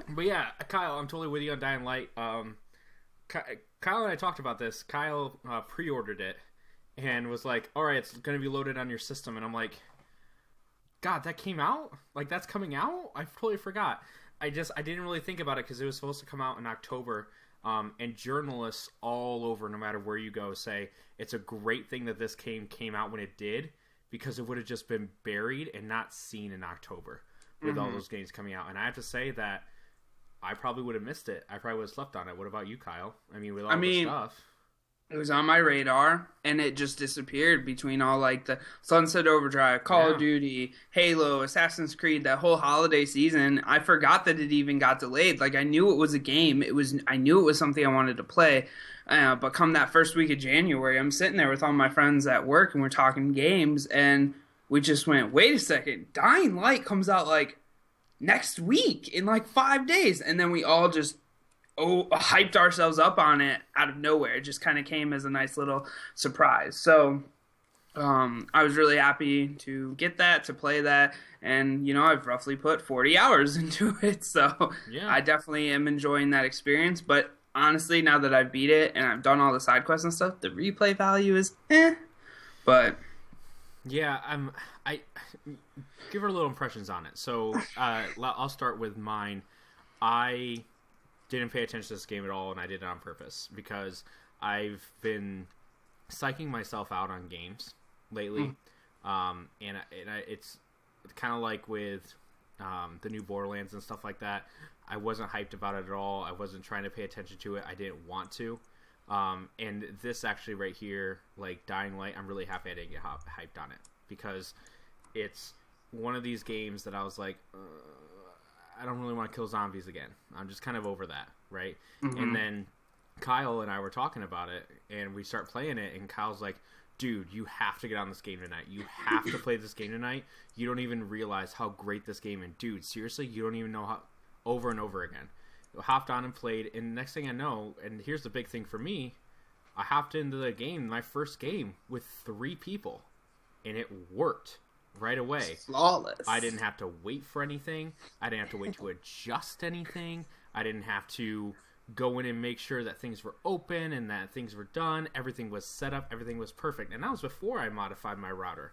But yeah, Kyle, I'm totally with you on Dying Light. Kyle and I talked about this. Kyle pre-ordered it and was like, all right, it's going to be loaded on your system. And I'm like, God, that came out? Like, that's coming out? I totally forgot. I didn't really think about it because it was supposed to come out in October. And journalists all over, no matter where you go, say it's a great thing that this came out when it did, because it would have just been buried and not seen in October with all those games coming out. And I have to say that I probably would have missed it. I probably would have slept on it. What about you, Kyle? I mean, with all the stuff. It was on my radar, and it just disappeared between all, like, the Sunset Overdrive, Call of Duty, Halo, Assassin's Creed, that whole holiday season. I forgot that it even got delayed. Like, I knew it was a game. I knew it was something I wanted to play. But come that first week of January, I'm sitting there with all my friends at work, and we're talking games, and we just went, wait a second, Dying Light comes out, like, next week, in, like, 5 days. And then we all just hyped ourselves up on it out of nowhere. It just kind of came as a nice little surprise. So I was really happy to get that, to play that, and I've roughly put 40 hours into it, so yeah. I definitely am enjoying that experience. But honestly, now that I've beat it and I've done all the side quests and stuff, the replay value is but yeah, I give her a little impressions on it. So I'll start with mine. I didn't pay attention to this game at all, and I did it on purpose because I've been psyching myself out on games lately. It's kind of like with the new Borderlands and stuff like that. I wasn't hyped about it at all. I wasn't trying to pay attention to it. I didn't want to. And this actually right here, like Dying Light, I'm really happy I didn't get hyped on it, because it's one of these games that I was like, I don't really want to kill zombies again. I'm just kind of over that, right? And then Kyle and I were talking about it, and we start playing it, and Kyle's like, dude, you have to get on this game tonight. You have to play this game tonight. You don't even realize how great this game is. Dude, seriously, you don't even know how, over and over again. I hopped on and played, and next thing I know, and here's the big thing for me, I hopped into the game, my first game, with 3 people, and it worked right away. Flawless. I didn't have to wait for anything. I didn't have to wait to adjust anything. I didn't have to go in and make sure that things were open and that things were done. Everything was set up. Everything was perfect. And that was before I modified my router.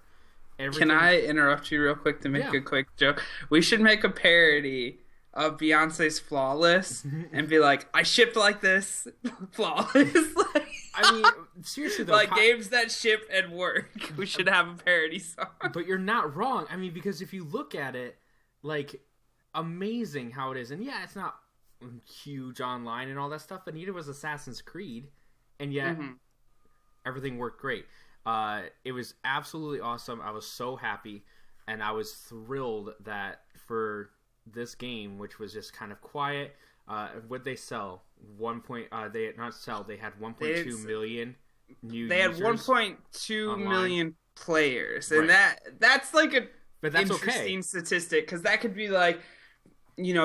Can I interrupt you real quick to make a quick joke? We should make a parody of Beyonce's Flawless and be like, I shipped like this, flawless. I mean, seriously though, like games that ship and work. We should have a parody song. But you're not wrong. I mean, because if you look at it, like, amazing how it is. And yeah, it's not huge online and all that stuff, but neither was Assassin's Creed. And yet, everything worked great. It was absolutely awesome. I was so happy. And I was thrilled that for this game, which was just kind of quiet, what they sell? They had 1.2 million new They had users 1.2 million players, and right. that's like but that's interesting statistic, because that could be like,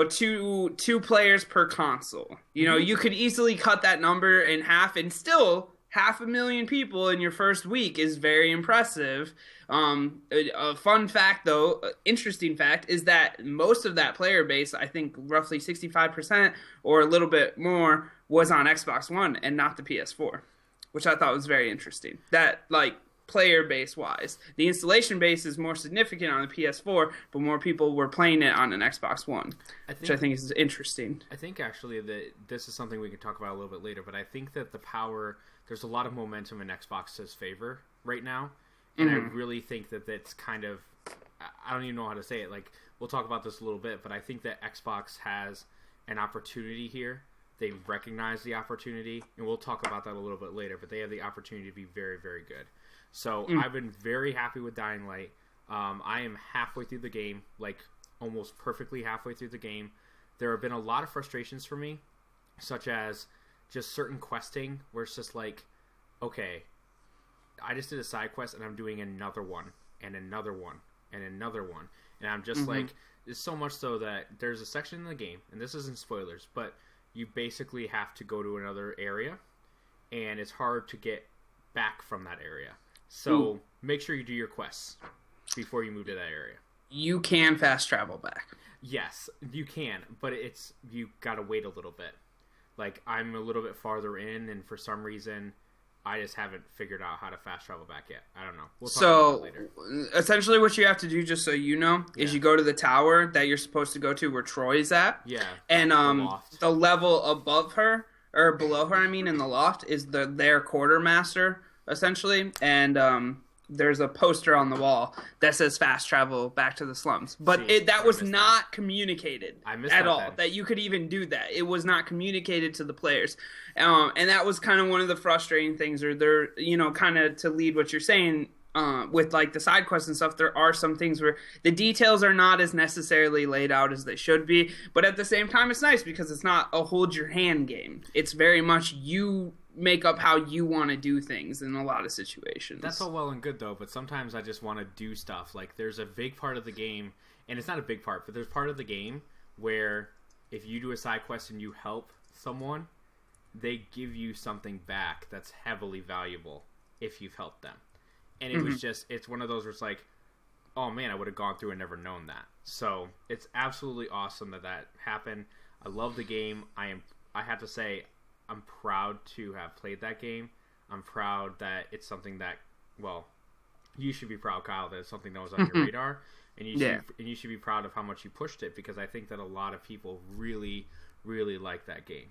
two players per console. You could easily cut that number in half, and still 500,000 people in your first week is very impressive. A fun fact, though, interesting fact, is that most of that player base, I think roughly 65% or a little bit more, was on Xbox One and not the PS4, which I thought was very interesting. That, like, player base wise, the installation base is more significant on the PS4, but more people were playing it on an Xbox One, which I think is interesting. I think actually that this is something we could talk about a little bit later, but I think that there's a lot of momentum in Xbox's favor right now. And I really think that that's kind of, I don't even know how to say it. Like, we'll talk about this a little bit, but I think that Xbox has an opportunity here. They recognize the opportunity, and we'll talk about that a little bit later, but they have the opportunity to be very, very good. So I've been very happy with Dying Light. I am halfway through the game, like almost perfectly halfway through the game. There have been a lot of frustrations for me, such as just certain questing where it's just like, okay, I just did a side quest and I'm doing another one and another one and another one. And I'm just like, it's so much so that there's a section in the game, and this isn't spoilers, but you basically have to go to another area, and it's hard to get back from that area. So make sure you do your quests before you move to that area. you can fast travel back. Yes, you can, but you gotta wait a little bit. Like, I'm a little bit farther in, and for some reason, I just haven't figured out how to fast travel back yet. I don't know. We'll talk about that later. Essentially what you have to do, just so you know, is you go to the tower that you're supposed to go to where Troy's at. Yeah. And the level above her, or below her, I mean, in the loft, is their quartermaster, essentially. And there's a poster on the wall that says fast travel back to the slums. But that was not communicated at all, that you could even do that. It was not communicated to the players. And that was kind of one of the frustrating things, or they're, kind of to lead what you're saying, with like the side quests and stuff, there are some things where the details are not as necessarily laid out as they should be. But at the same time, it's nice because it's not a hold your hand game. It's very much you make up how you want to do things in a lot of situations. That's all well and good, though, but sometimes I just want to do stuff. Like, there's a big part of the game, and it's not a big part, but there's part of the game where if you do a side quest and you help someone, they give you something back that's heavily valuable if you've helped them. And it was just, it's one of those where it's like, oh man, I would have gone through and never known that. So it's absolutely awesome that happened. I love the game. I have to say, I'm proud to have played that game. I'm proud that it's something that, well, you should be proud, Kyle, that it's something that was on your radar. And you should be proud of how much you pushed it, because I think that a lot of people really, really like that game.